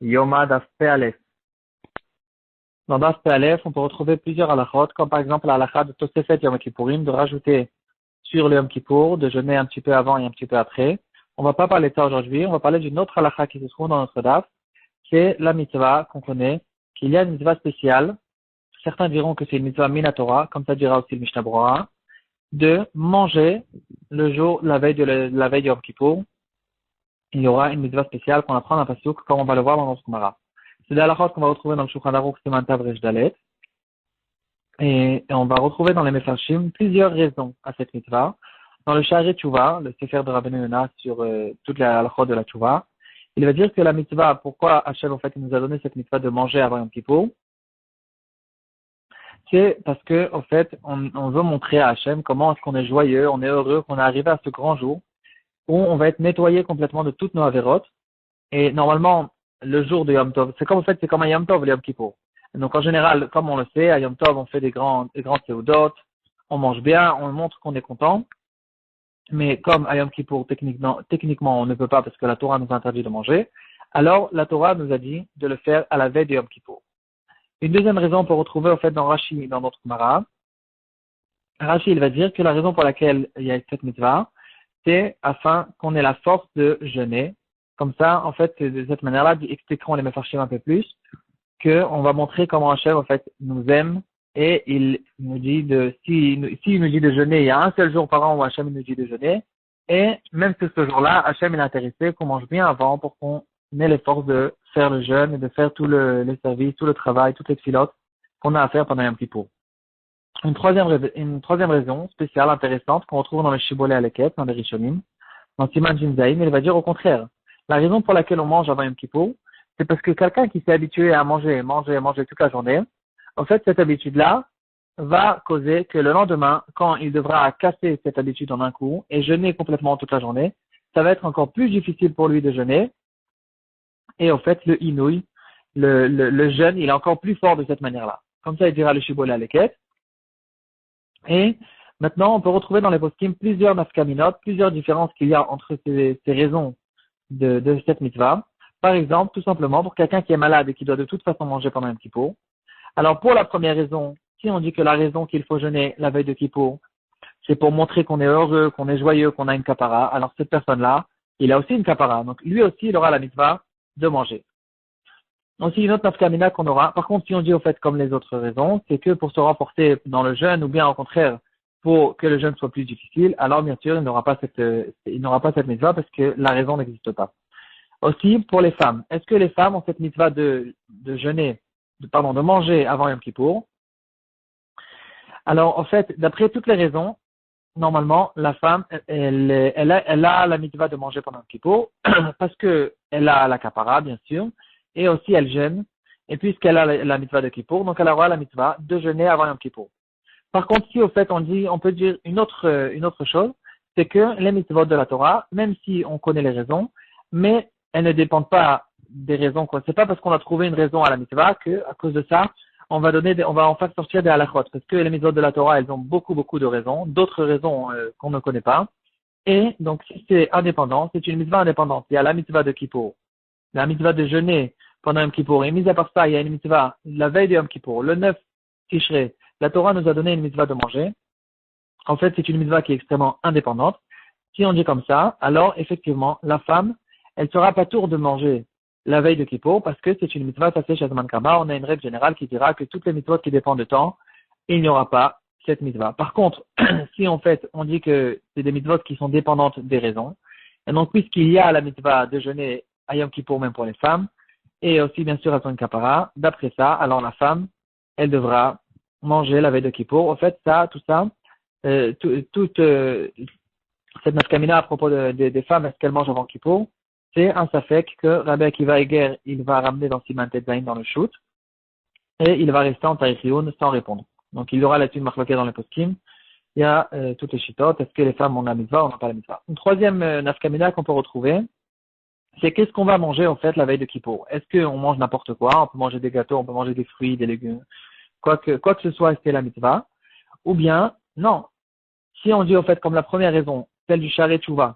Yoma Daf Pe'alef. Dans Daf Pe'alef, on peut retrouver plusieurs halachot, comme par exemple la halacha de Tosefet Yom Kippourim, de rajouter sur le Yom Kippour, de jeûner un petit peu avant et un petit peu après. On va pas parler de ça aujourd'hui, on va parler d'une autre halacha qui se trouve dans notre Daf, c'est la mitzvah qu'on connaît, qu'il y a une mitzvah spéciale. Certains diront que c'est une mitzvah minatora, comme ça dira aussi le Mishnah Brura, de manger le jour, la veille de Yom Kippour. Il y aura une mitzvah spéciale qu'on apprend dans un pasuk, comme on va le voir dans notre Gemara. C'est des halachot qu'on va retrouver dans le Shulchan Aruch Siman Tav Resh Dalet. Et on va retrouver dans les Mefarshim plusieurs raisons à cette mitzvah. Dans le Sha'arei Tshuva, le Sefer de Rabbeinu Yonah sur toutes les halachot de la Tshuva, il va dire que la mitzvah, pourquoi Hachem en fait il nous a donné cette mitzvah de manger avant Yom Kippour, c'est parce que en fait on veut montrer à Hachem comment est-ce qu'on est joyeux, on est heureux, qu'on est arrivé à ce grand jour où on va être nettoyé complètement de toutes nos avérotes. Et normalement, le jour de Yom Tov, c'est comme un Yom Tov, le Yom Kippour. Donc en général, comme on le sait, à Yom Tov, on fait des grands seudot, on mange bien, on montre qu'on est content. Mais comme à Yom Kippour, techniquement, on ne peut pas parce que la Torah nous interdit de manger, alors la Torah nous a dit de le faire à la veille de Yom Kippour. Une deuxième raison, on peut retrouver en fait dans Rashi, dans notre Gemara. Rashi, il va dire que la raison pour laquelle il y a cette mitzvah, c'est afin qu'on ait la force de jeûner. Comme ça, en fait, de cette manière-là, expliqueront les Mefarshim un peu plus, qu'on va montrer comment Hachem, en fait, nous aime, et il nous dit s'il nous dit de jeûner, il y a un seul jour par an où Hachem nous dit de jeûner, et même que ce jour-là, Hachem est intéressé qu'on mange bien avant pour qu'on ait les forces de faire le jeûne et de faire tout le service, tout le travail, toutes les filotes qu'on a à faire pendant un petit pot. Une troisième raison spéciale, intéressante, qu'on retrouve dans le Shibolé Aleket, dans les Rishonim, dans Siman Jinzaïm, il va dire au contraire. La raison pour laquelle on mange avant Yom Kippour, c'est parce que quelqu'un qui s'est habitué à manger toute la journée, en fait, cette habitude-là va causer que le lendemain, quand il devra casser cette habitude en un coup et jeûner complètement toute la journée, ça va être encore plus difficile pour lui de jeûner. Et en fait, le inouï, le jeûne, il est encore plus fort de cette manière-là. Comme ça, il dira le Shibolé Aleket. Et maintenant, on peut retrouver dans les poskim plusieurs nafkaminot, plusieurs différences qu'il y a entre ces raisons de cette mitzvah. Par exemple, tout simplement, pour quelqu'un qui est malade et qui doit de toute façon manger pendant un Kippour. Alors, pour la première raison, si on dit que la raison qu'il faut jeûner la veille de Kippour, c'est pour montrer qu'on est heureux, qu'on est joyeux, qu'on a une kapara, alors cette personne-là, il a aussi une kapara. Donc, lui aussi, il aura la mitzvah de manger. Aussi, une autre nafkamina qu'on aura. Par contre, si on dit au fait comme les autres raisons, c'est que pour se renforcer dans le jeûne, ou bien au contraire, pour que le jeûne soit plus difficile, alors bien sûr, il n'aura pas cette mitzvah parce que la raison n'existe pas. Aussi, pour les femmes, est-ce que les femmes ont cette mitzvah de manger avant Yom Kippour? Alors, en fait, d'après toutes les raisons, normalement, la femme, elle a la mitzvah de manger pendant Yom Kippour parce que elle a la kapara, bien sûr, et aussi elle jeûne, et puisqu'elle a la mitzvah de Kippour, donc elle aura la mitzvah de jeûner avant Yom Kippour. Par contre, si au fait on peut dire une autre chose, c'est que les mitzvot de la Torah, même si on connaît les raisons, mais elles ne dépendent pas des raisons, quoi. C'est pas parce qu'on a trouvé une raison à la mitzvah que, à cause de ça, on va en faire sortir des halachot. Parce que les mitzvot de la Torah, elles ont beaucoup de raisons, d'autres raisons qu'on ne connaît pas. Et donc, si c'est indépendant, c'est une mitzvah indépendante. Il y a la mitzvah de Kippour, la mitzvah de jeûner pendant Yom Kippour. Et mis à part ça, il y a une mitzvah la veille de Yom Kippour, le 9 Tishrei. La Torah nous a donné une mitzvah de manger. En fait, c'est une mitzvah qui est extrêmement indépendante. Si on dit comme ça, alors effectivement, la femme, elle sera pas tour de manger la veille de Kippour parce que c'est une mitzvah tassée chez Zman Kama. On a une règle générale qui dira que toutes les mitzvahs qui dépendent de temps, il n'y aura pas cette mitzvah. Par contre, si en fait on dit que c'est des mitzvahs qui sont dépendantes des raisons, et donc puisqu'il y a la mitzvah de jeûner à Yom Kippour même pour les femmes, et aussi bien sûr à son kapara, d'après ça, alors la femme, elle devra manger la veille de Kippour. En fait, toute cette nafkamina à propos des femmes, est-ce qu'elles mangent avant Kippour, c'est un safek que Rabbi Akiva Eger, il va ramener dans Siman Tetzain dans le shoot, et il va rester en Taïchioun sans répondre. Donc il y aura là-dessus une marloquée dans les poskim. Il y a toutes les chitotes. Est-ce que les femmes ont la mitzvah ou n'ont pas la mitzvah? Une troisième nafkamina qu'on peut retrouver, c'est qu'est-ce qu'on va manger en fait la veille de Kippour. Est-ce qu'on mange n'importe quoi? On peut manger des gâteaux, on peut manger des fruits, des légumes, quoi que ce soit, est-ce que la mitzvah? Ou bien, non. Si on dit au fait comme la première raison, celle du Sha'arei Tshuva,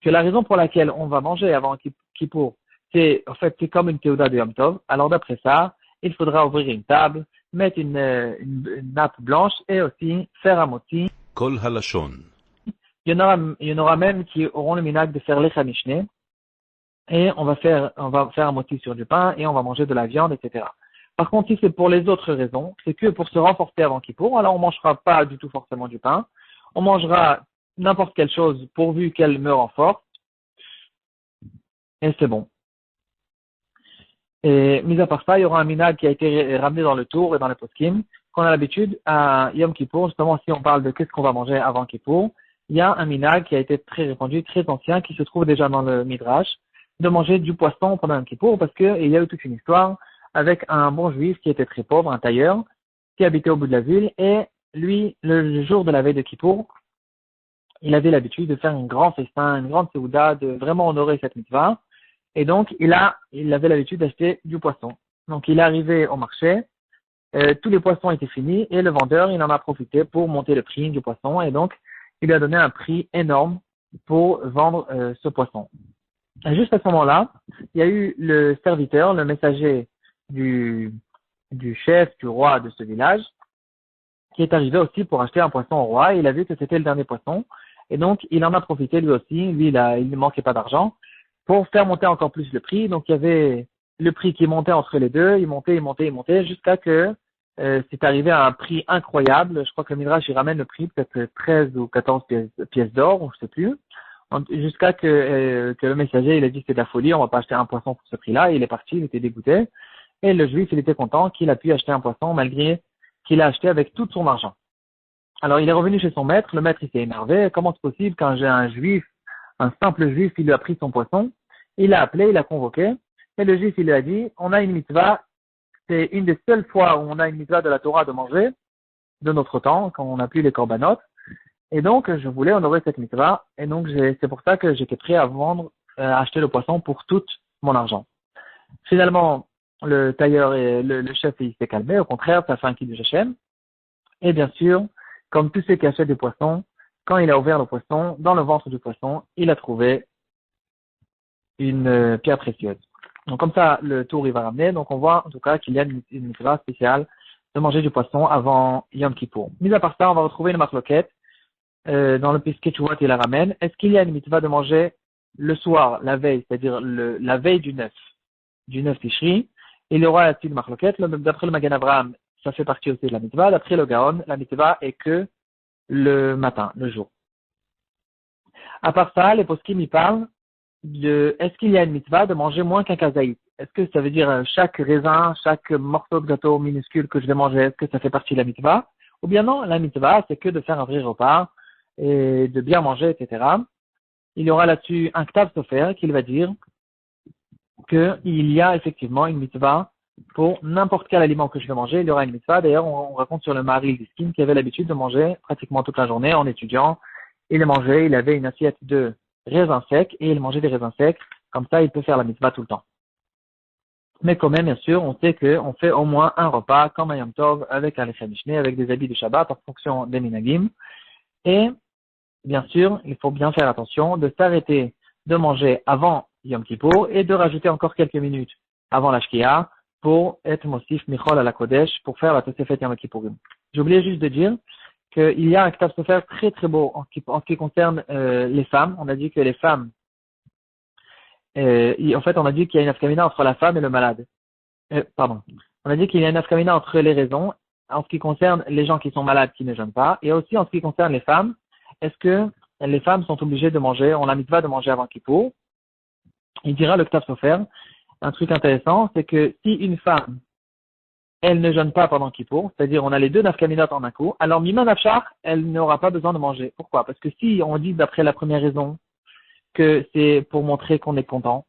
que la raison pour laquelle on va manger avant Kippour, c'est comme une théouda de Yom Tov. Alors d'après ça, il faudra ouvrir une table, mettre une nappe blanche et aussi faire un moti. Kol halashon. Il y en aura même qui auront le minhag de faire l'echa mishné. Et on va faire un moti sur du pain et on va manger de la viande, etc. Par contre, si c'est pour les autres raisons, c'est que pour se renforcer avant Kippour, alors on mangera pas du tout forcément du pain. On mangera n'importe quelle chose pourvu qu'elle me renforce. Et c'est bon. Et mis à part ça, il y aura un minhag qui a été ramené dans le tour et dans le poskim, qu'on a l'habitude à Yom Kippour, justement si on parle de qu'est-ce qu'on va manger avant Kippour, il y a un minhag qui a été très répandu, très ancien, qui se trouve déjà dans le Midrash, de manger du poisson pendant Yom Kippour, parce qu'il y a eu toute une histoire avec un bon juif qui était très pauvre, un tailleur, qui habitait au bout de la ville, et lui, le jour de la veille de Kippour, il avait l'habitude de faire un grand festin, une grande seouda, de vraiment honorer cette mitzvah, et donc il avait l'habitude d'acheter du poisson. Donc il est arrivé au marché, tous les poissons étaient finis, et le vendeur, il en a profité pour monter le prix du poisson, et donc il lui a donné un prix énorme pour vendre ce poisson. Et juste à ce moment-là, il y a eu le serviteur, le messager du chef, du roi de ce village, qui est arrivé aussi pour acheter un poisson au roi. Il a vu que c'était le dernier poisson. Et donc, il en a profité lui aussi. Lui, il ne manquait pas d'argent pour faire monter encore plus le prix. Donc, il y avait le prix qui montait entre les deux. Il montait jusqu'à que c'est arrivé à un prix incroyable. Je crois que le Midrash, il ramène le prix, peut-être 13 ou 14 pièces d'or, ou je sais plus. Jusqu'à que le messager, il a dit que c'est de la folie, on va pas acheter un poisson pour ce prix-là. Il est parti, il était dégoûté. Et le juif, il était content qu'il a pu acheter un poisson malgré qu'il a acheté avec tout son argent. Alors, il est revenu chez son maître. Le maître, il s'est énervé. Comment c'est possible quand j'ai un juif, un simple juif, il lui a pris son poisson? Il l'a appelé, il l'a convoqué. Et le juif, il lui a dit, on a une mitzvah. C'est une des seules fois où on a une mitzvah de la Torah de manger, de notre temps, quand on n'a plus les korbanot. Et donc, je voulais honorer cette mitzvah. Et donc, c'est pour ça que j'étais prêt à vendre, à acheter le poisson pour tout mon argent. Finalement, le tailleur et le chef, il s'est calmé. Au contraire, ça fait un kiddush Hashem. Et bien sûr, comme tous ceux qui achètent du poisson, quand il a ouvert le poisson, dans le ventre du poisson, il a trouvé une pierre précieuse. Donc, comme ça, le tour, il va ramener. Donc, on voit, en tout cas, qu'il y a une mitzvah spéciale de manger du poisson avant Yom Kippour. Mis à part ça, on va retrouver une marloquette dans le Piskei Teshuvot, il la ramène. Est-ce qu'il y a une mitzvah de manger le soir, la veille, c'est-à-dire la veille du 9 Tishri? Il y aura là-dessus une marloquette. D'après le Magen Avraham, ça fait partie aussi de la mitzvah. D'après le Gaon, la mitzvah est que le matin, le jour. À part ça, les poskim y parlent de est-ce qu'il y a une mitzvah de manger moins qu'un kazaït? Est-ce que ça veut dire chaque raisin, chaque morceau de gâteau minuscule que je vais manger, est-ce que ça fait partie de la mitzvah? Ou bien non, la mitzvah, c'est que de faire un vrai repas et de bien manger, etc. Il y aura là-dessus un Ktav Sofer qui va dire qu'il y a effectivement une mitzvah pour n'importe quel aliment que je vais manger. Il y aura une mitzvah. D'ailleurs, on raconte sur le Maharil Diskin qui avait l'habitude de manger pratiquement toute la journée en étudiant. Il avait une assiette de raisins secs et il mangeait des raisins secs. Comme ça, il peut faire la mitzvah tout le temps. Mais quand même, bien sûr, on sait qu'on fait au moins un repas comme un Yom Tov avec un Lecha Mishneh, avec des habits de Shabbat en fonction des minagim. Et bien sûr, il faut bien faire attention de s'arrêter de manger avant Yom Kippour et de rajouter encore quelques minutes avant la Shkia pour être Mosif Michol à la Kodesh pour faire la Tosefet Yom Kippourim. J'ai oublié juste de dire qu'il y a un Ktav Sofer très très beau en ce qui concerne les femmes. On a dit que les femmes, en fait, on a dit qu'il y a une afkamina entre la femme et le malade. On a dit qu'il y a une afkamina entre les raisons en ce qui concerne les gens qui sont malades qui ne jeûnent pas et aussi en ce qui concerne les femmes. Est-ce que les femmes sont obligées de manger, on la mitzvah de manger avant Kippour? Il dira le Ktav Sofer, un truc intéressant, c'est que si une femme, elle ne jeûne pas pendant Kippour, c'est-à-dire on a les deux nafkaminot en un coup, alors Mima Nafshar, elle n'aura pas besoin de manger. Pourquoi? Parce que si on dit d'après la première raison que c'est pour montrer qu'on est content,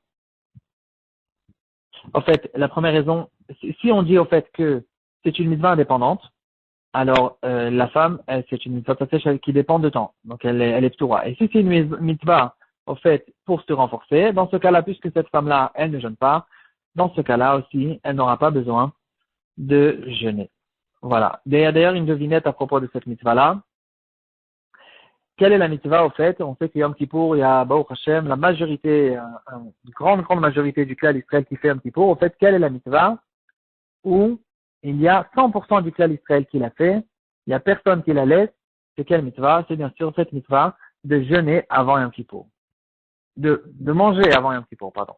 en fait, la première raison, si on dit au fait que c'est une mitzvah indépendante, alors la femme, c'est une mitzvah qui dépend de temps, donc elle est ptoura. Et si c'est une mitzvah, au fait, pour se renforcer, dans ce cas-là, puisque cette femme-là, elle ne jeûne pas, dans ce cas-là aussi, elle n'aura pas besoin de jeûner. Voilà. Il y a d'ailleurs une devinette à propos de cette mitzvah-là. quelle est la mitzvah au fait? On sait que Yom Kippour, il y a Baruch Hashem, la majorité, une grande majorité du clan Israël qui fait Yom Kippour. Au fait, quelle est la mitzvah où il y a 100% du clan Israël qui l'a fait, il n'y a personne qui la laisse? C'est quelle mitzvah? C'est bien sûr cette mitzvah de jeûner avant Yom Kippour. De manger avant Yom Kippour, pardon.